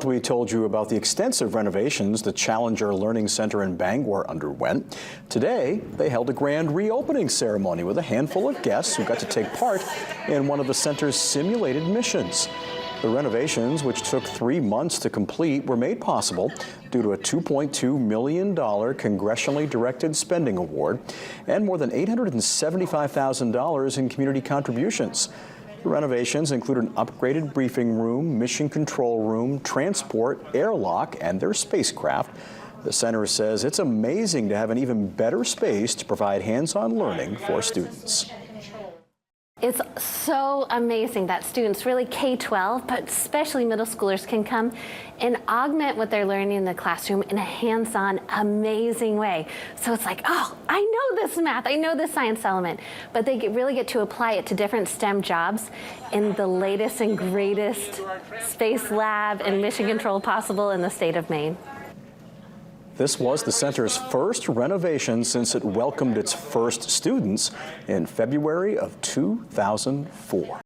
We told you about the extensive renovations the Challenger Learning Center in Bangor underwent. Today, they held a grand reopening ceremony with a handful of guests who got to take part in one of the center's simulated missions. The renovations, which took 3 months to complete, were made possible due to a $2.2 million congressionally directed spending award and more than $875,000 in community contributions. The renovations include an upgraded briefing room, mission control room, transport, airlock, and their spacecraft. The center says it's amazing to have an even better space to provide hands-on learning for students. It's so amazing that students, really K-12, but especially middle schoolers, can come and augment what they're learning in the classroom in a hands-on, amazing way. So it's like, oh, I know this math, I know this science element, but they really get to apply it to different STEM jobs in the latest and greatest space lab and mission control possible in the state of Maine. This was the center's first renovation since it welcomed its first students in February of 2004.